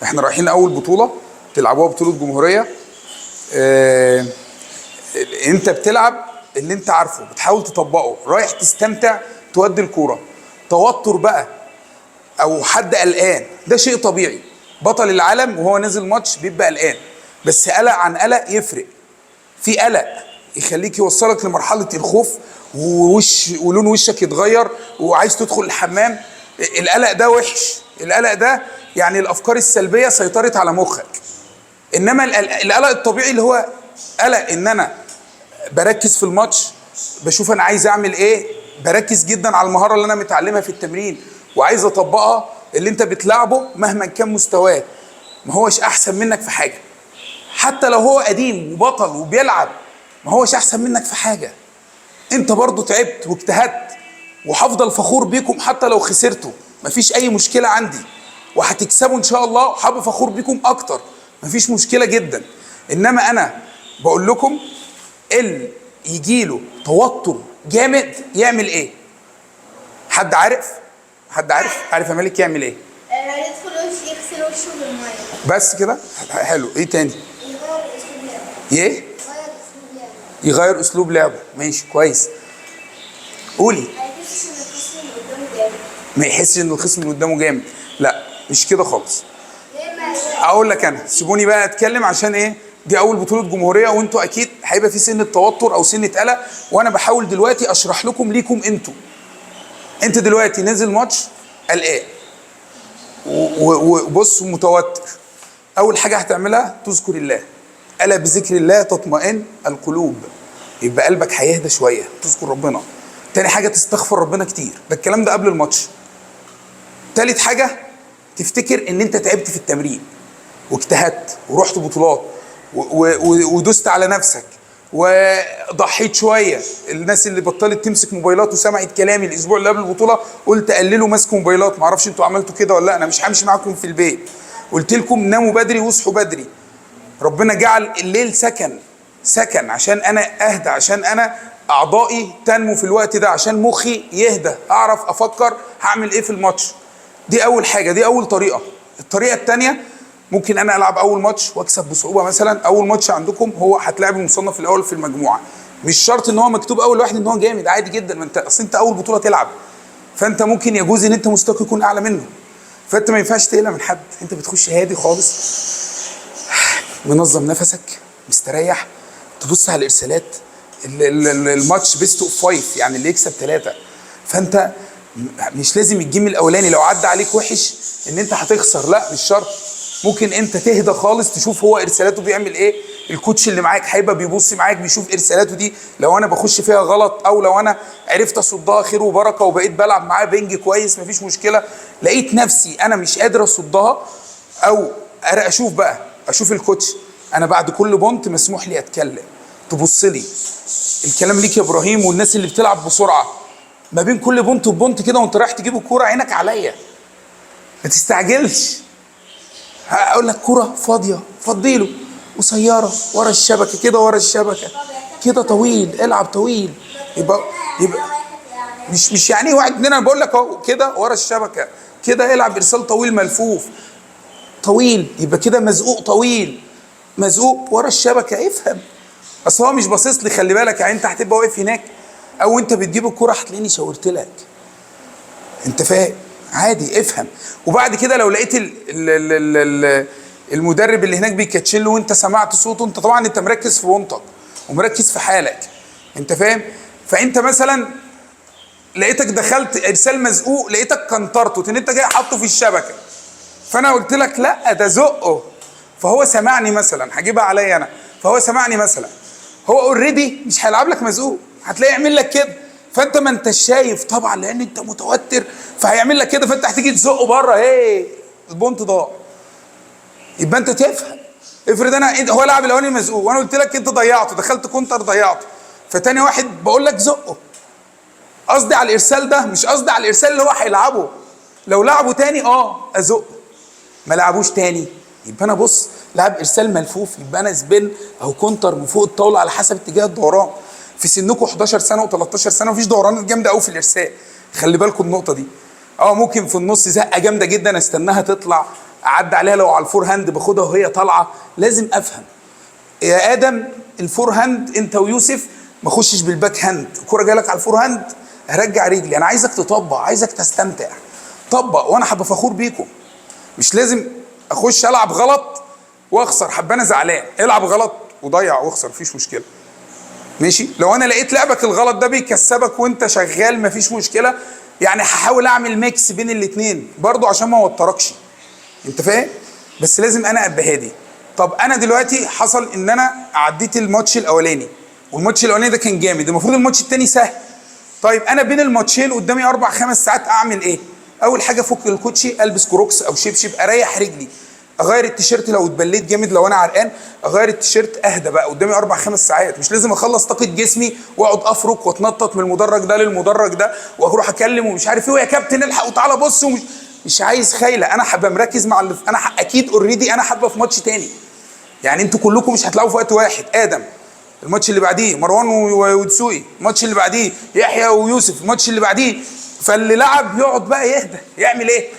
احنا رايحين اول بطوله تلعبوها، بطوله جمهوريه. انت بتلعب اللي انت عارفه، بتحاول تطبقه، رايح تستمتع، تودي الكوره. توتر بقى او حد قلقان ده شيء طبيعي، بطل العالم وهو نازل ماتش بيبقى قلقان، بس قلق عن قلق يفرق. في قلق يخليك يوصلك لمرحله الخوف ولون وشك يتغير وعايز تدخل الحمام. القلق ده وحش، القلق ده يعني الافكار السلبيه سيطرت على مخك. انما القلق الطبيعي اللي هو قلق ان انا بركز في الماتش، بشوف انا عايز اعمل ايه، بركز جدا على المهاره اللي انا متعلمها في التمرين وعايز اطبقها. اللي انت بتلعبه مهما كان مستواه ما هوش احسن منك في حاجه، حتى لو هو قديم وبطل وبيلعب ما هوش احسن منك في حاجه. انت برضو تعبت واجتهدت، وهفضل فخور بيكم حتى لو خسرتوا، مفيش اي مشكله عندي، وهتكسبوا ان شاء الله، وهبقى فخور بيكم اكتر، مفيش مشكله جدا. انما انا بقول لكم اللي يجيله توتر جامد يعمل ايه؟ حد عارف؟ عارف يا مالك يعمل ايه؟ يدخل يغسل وشه بالميه. بس كده؟ حلو. ايه تاني؟ يغير اسلوب لعبه. ايه؟ يغير اسلوب لعبه. ماشي كويس. قولي. ما يحسش ان الخصم ما يحسش ان الخصم اللي قدامه جامد. اللي قدامه جامد. لا مش كده خالص. اقول لك انا، سيبوني بقى اتكلم عشان ايه؟ دي اول بطوله جمهوريه وانتوا اكيد هيبقى في سنه توتر او سنه قلق، وانا بحاول دلوقتي اشرح ليكم انتوا. انت دلوقتي نازل ماتش قلقان وبص متوتر، اول حاجه هتعملها تذكر الله. الا بذكر الله تطمئن القلوب، يبقى قلبك هيهدى شويه، تذكر ربنا. تاني حاجه تستغفر ربنا كتير، ده الكلام ده قبل الماتش. تالت حاجه تفتكر ان انت تعبت في التمرين واجتهدت ورحت بطولات ودست على نفسك وضحيت شويه. الناس اللي بطلت تمسك موبايلات وسمعت كلامي الاسبوع اللي قبل البطوله، قلت قللوا مسك موبايلات. معرفش انتوا عملتوا كده ولا لا، انا مش همشي معاكم في البيت. قلت لكم ناموا بدري واصحوا بدري. ربنا جعل الليل سكن عشان انا اهدى، عشان انا اعضائي تنمو في الوقت ده، عشان مخي يهدى، اعرف افكر هعمل ايه في الماتش. دي اول حاجه، دي اول طريقه. الطريقه الثانيه، ممكن انا العب اول ماتش واكسب بصعوبه. مثلا اول ماتش عندكم هو هتلاعب المصنف الاول في المجموعه، مش شرط ان هو مكتوب اول واحد ان هو جامد، عادي جدا. ما انت اصل انت اول بطوله تلعب، فانت ممكن يجوز ان انت مستواك يكون اعلى منه، فانت ما ينفعش تقلق من حد. انت بتخش هادي خالص، منظم نفسك، مستريح، تبص على الارسالات. الماتش بيست اوف 5، يعني اللي يكسب 3. فانت مش لازم الجيم الاولاني لو عدى عليك وحش ان انت هتخسر، لا مش شرط. ممكن انت تهدى خالص، تشوف هو ارسالاته بيعمل ايه. الكوتش اللي معاك هيبقى بيبص معاك، بيشوف ارسالاته دي، لو انا بخش فيها غلط او لو انا عرفت اصدها خير وبركه وبقيت بلعب معاه بنج كويس مفيش مشكله. لقيت نفسي انا مش قادر اصدها، او اشوف الكوتش، انا بعد كل بونت مسموح لي اتكلم، تبص لي الكلام ليك يا ابراهيم. والناس اللي بتلعب بسرعه ما بين كل بونت وبونت كده وانت رايح تجيب الكوره، عينك عليا، ما تستعجلش. هقول لك كوره فاضيه، فضيله قصيره ورا الشبكه كده، ورا الشبكه كده طويل، العب طويل. يبقى مش يعني واحد اتنين، انا بقول لك اهو كده ورا الشبكه كده، العب ارسال طويل ملفوف طويل، يبقى كده مزقوق طويل، مزقوق ورا الشبكه. افهم، اصل هو مش باصص لي، خلي بالك. يعني انت هتبقى واقف هناك او انت بتجيب الكوره هتلاقيني شاورت لك، انت فاهم؟ عادي، افهم. وبعد كده لو لقيت المدرب اللي هناك بيكاتشل له وانت سمعت صوته، انت طبعا انت مركز في وانطك ومركز في حالك، انت فاهم؟ فانت مثلا لقيتك دخلت ارسال مزقوق، لقيتك كنترته ان انت جاي حاطه في الشبكه، فانا قلت لك لا ده زقه، فهو سمعني مثلا، هجيبها عليا انا، فهو سمعني مثلا، هو اوريدي مش هيلعب لك مزقوق، هتلاقيه يعمل لك كده، فانت ما انت شايف طبعا لان انت متوتر، فهيعمل لك كده، فانت هتيجي تزقه بره، البونت ضاع. يبقى انت تفهم. افرض هو لعب الاولاني مزقوق وانا قلت لك انت ضيعته، دخلت كونتر ضيعته، فتاني واحد بقول لك زقه، قصدي على الارسال ده، مش قصدي على الارسال اللي هو هيلعبه. لو لعبه تاني ازقه، ما لعبوش تاني يبقى انا بص لعب ارسال ملفوف، يبقى انا سبين او كونتر من فوق الطاوله على حسب اتجاه الدوران. في سنكم 11 سنه و13 سنه مفيش دورانات جامده قوي في الارسال، خلي بالكم النقطه دي. ممكن في النص زقه جامده جدا استناها تطلع اعدي عليها لو على الفور هاند باخدها وهي طالعه. لازم افهم يا ادم الفور هاند انت ويوسف ما اخشش بالباك هاند. الكوره جايه على الفور هاند هرجع رجلي. انا عايزك تطبق، عايزك تستمتع. طبق وانا هبقى فخور بيكم. مش لازم اخش العب غلط واخسر، حب انا زعلان. العب غلط وضيع واخسر مفيش مشكله. ماشي، لو انا لقيت لعبك الغلط ده بيكسبك وانت شغال مفيش مشكله. يعني هحاول اعمل ميكس بين الاثنين برضو عشان ما اوتركش. انت فاهم؟ بس لازم انا ابقى هادي. طب انا دلوقتي حصل ان انا عديت الماتش الاولاني، والماتش الاولاني ده كان جامد، المفروض الماتش الثاني سهل. طيب انا بين الماتشين قدامي 4-5 ساعات، اعمل ايه؟ اول حاجه افك الكوتشي، البس كروكس او شبشب، اريح رجلي، اغير التيشيرت لو اتبليت جامد، لو انا عرقان اغير التيشيرت، اهدى بقى. قدامي 4-5 ساعات، مش لازم اخلص طاقه جسمي واقعد افرك واتنطط من المدرج ده للمدرج ده واروح اكلم ومش عارف ايه، ويا كابتن الحق وتعالى بص مش عايز خايله. انا حابه مركز مع اللي انا اكيد اوريدي انا حابه في ماتش تاني. يعني انتوا كلكم مش هتلعبوا في وقت واحد. ادم الماتش اللي بعديه، مروان ودسوقي الماتش اللي بعديه، يحيى ويوسف الماتش اللي بعديه. فاللي لعب يقعد بقى يهدى. يعمل ايه؟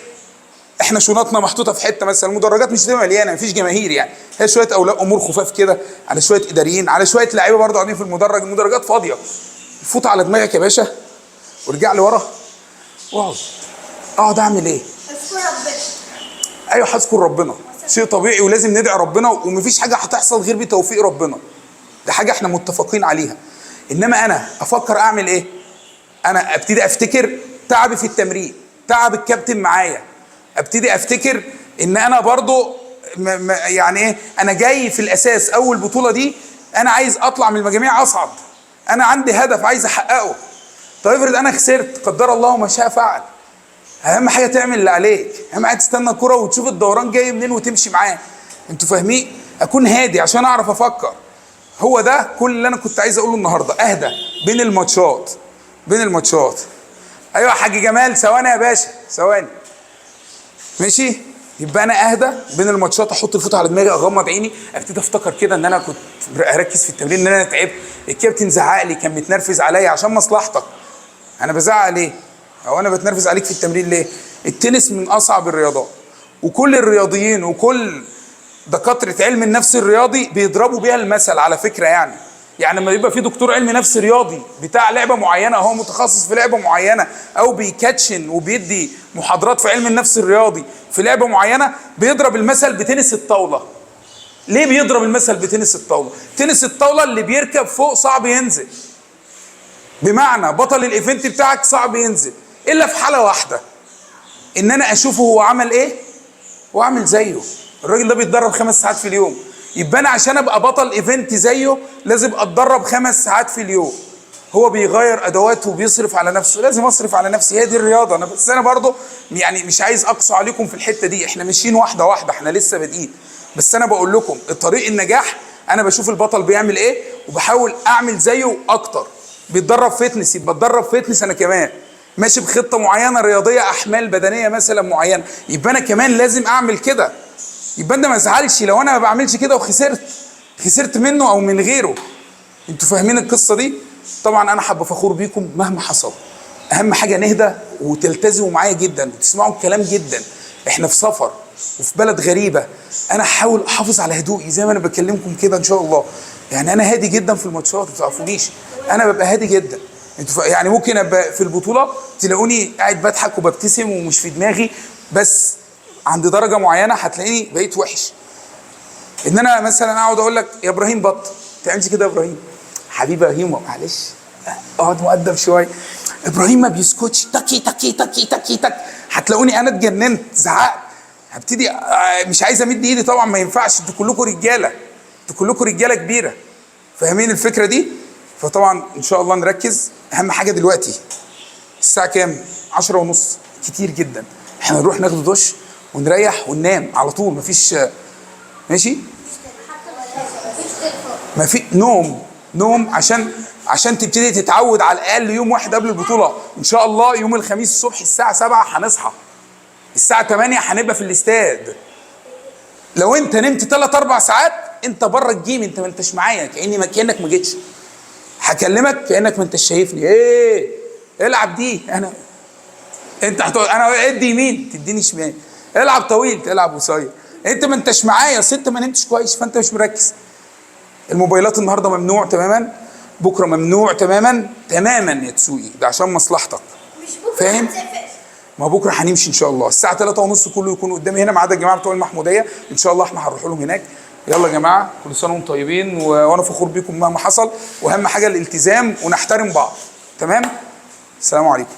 احنا شنطنا محطوطه في حته مثلا، المدرجات مش دايما مليانه، مفيش جماهير يعني، هي شويه اولياء امور خفاف كده على شويه اداريين على شويه لعيبه برضه قاعدين في المدرج، المدرجات فاضيه. فوت على دماغك يا باشا وارجع لورا واقعد. اقعد اعمل ايه؟ اذكر ربنا. ايوه هذكر ربنا، شيء طبيعي ولازم ندعي ربنا، ومفيش حاجه هتحصل غير بتوفيق ربنا. ده حاجه احنا متفقين عليها. انما انا افكر اعمل ايه؟ انا ابتدي افتكر تعبي في التمرين، تعب الكابتن معايا، ابتدي افتكر ان انا برضو يعني ايه، انا جاي في الاساس اول بطوله دي انا عايز اطلع من المجاميع اصعد، انا عندي هدف عايز احققه. طيب افرض انا خسرت، قدر الله ما شاء فعل. اهم حاجه تعمل اللي عليك، اهم حاجه تستنى الكره وتشوف الدوران جاي منين وتمشي معاه. انتوا فاهمين؟ اكون هادي عشان اعرف افكر. هو ده كل اللي انا كنت عايز اقوله النهارده. اهدى بين الماتشات، بين الماتشات. ايوه يا حاج جمال، ثواني يا باشا، ثواني. ماشي، يبقى انا اهدى بين الماتشات، احط الفوت على دماغي، اغمض عيني، ابتدي افتكر كده ان انا كنت اركز في التمرين، ان انا تعبت، الكابتن زعق لي، كان متنرفز عليا عشان مصلحتك. انا بزعق ليه؟ او انا بتنرفز عليك في التمرين ليه؟ التنس من اصعب الرياضات، وكل الرياضيين وكل دكاتره علم النفس الرياضي بيضربوا بيها المثل على فكره. يعني لما يبقى في دكتور علم نفس رياضي بتاع لعبه معينه، هو متخصص في لعبه معينه، او بيكاتشن وبيدي محاضرات في علم النفس الرياضي في لعبه معينه، بيضرب المثل بتنس الطاوله. ليه بيضرب المثل بتنس الطاوله؟ تنس الطاوله اللي بيركب فوق صعب ينزل، بمعنى بطل الايفنت بتاعك صعب ينزل، الا في حاله واحده، ان انا اشوفه هو عمل ايه واعمل زيه. الراجل ده بيتدرب 5 ساعات في اليوم، يبقى انا عشان ابقى بطل ايفنت زيه لازم اتدرب 5 ساعات في اليوم. هو بيغير ادواته وبيصرف على نفسه، لازم اصرف على نفسي. هي دي الرياضه. بس انا برضو يعني مش عايز اقسو عليكم في الحته دي، احنا ماشيين واحده واحده، احنا لسه بادئين. بس انا بقول لكم الطريق النجاح، انا بشوف البطل بيعمل ايه وبحاول اعمل زيه اكتر. بيتدرب فتنس، يبقى اتدرب فتنس انا كمان. ماشي بخطه معينه رياضيه، احمال بدنيه مثلا معينه، يبقى انا كمان لازم اعمل كده. يبقى انا ما ازعلش لو انا ما بعملش كده وخسرت منه او من غيره. انتوا فاهمين القصه دي؟ طبعا انا حابه فخور بيكم مهما حصل. اهم حاجه نهدى وتلتزموا معايا جدا وتسمعوا الكلام جدا. احنا في سفر وفي بلد غريبه، انا هحاول احافظ على هدوئي زي ما انا بكلمكم كده ان شاء الله. يعني انا هادي جدا في الماتشات، ما تعرفونيش، انا ببقى هادي جدا. انتوا يعني ممكن ابقى في البطوله تلاقوني قاعد بضحك وببتسم ومش في دماغي، بس عند درجه معينه هتلاقيني بقيت وحش. ان انا مثلا اقعد اقول لك يا ابراهيم بط، ما تعملش كده يا ابراهيم، حبيبي يا ابراهيم معلش اقعد مؤدب شويه. ابراهيم ما بيسكتش، تكي تكي تكي تكي تك، هتلاقوني انا اتجننت، زعقت، هبتدي مش عايز امد ايدي طبعا، ما ينفعش، انتوا كلكم رجاله، انتوا كلكم رجاله كبيره، فاهمين الفكره دي؟ فطبعا ان شاء الله نركز. اهم حاجه دلوقتي الساعه كام؟ 10:30، كتير جدا. احنا نروح ناخد دش ونريح وننام على طول، مفيش ماشي؟ ما في نوم عشان تبتدي تتعود على الاقل يوم واحد قبل البطوله. ان شاء الله يوم الخميس الصبح الساعه 7 هنصحى، الساعه 8 هنبقى في الاستاد. لو انت نمت 3-4 ساعات انت بره الجيم، انت ما انتش معايا، كانك ما جيتش. هكلمك كانك ما انتش شايفني. ايه العب دي، انت هتقول انا ادي يمين تديني شمال، العب طويل تلعب قصير. انت ما انتش معايا، اصل انت ما نمتش كويس فانت مش مركز. الموبايلات النهارده ممنوع تماما، بكره ممنوع تماما تماما يا تسوقي، ده عشان مصلحتك. مش بكره فاهم؟ هنسافر. ما بكره هنمشي ان شاء الله الساعه 3:30 كله يكون قدامي هنا، ما عدا الجماعه بتوع المحموديه ان شاء الله احنا هنروح لهم هناك. يلا يا جماعه كل سنه وانتم طيبين، وانا فخور بيكم مهما حصل، واهم حاجه الالتزام ونحترم بعض. تمام؟ السلام عليكم.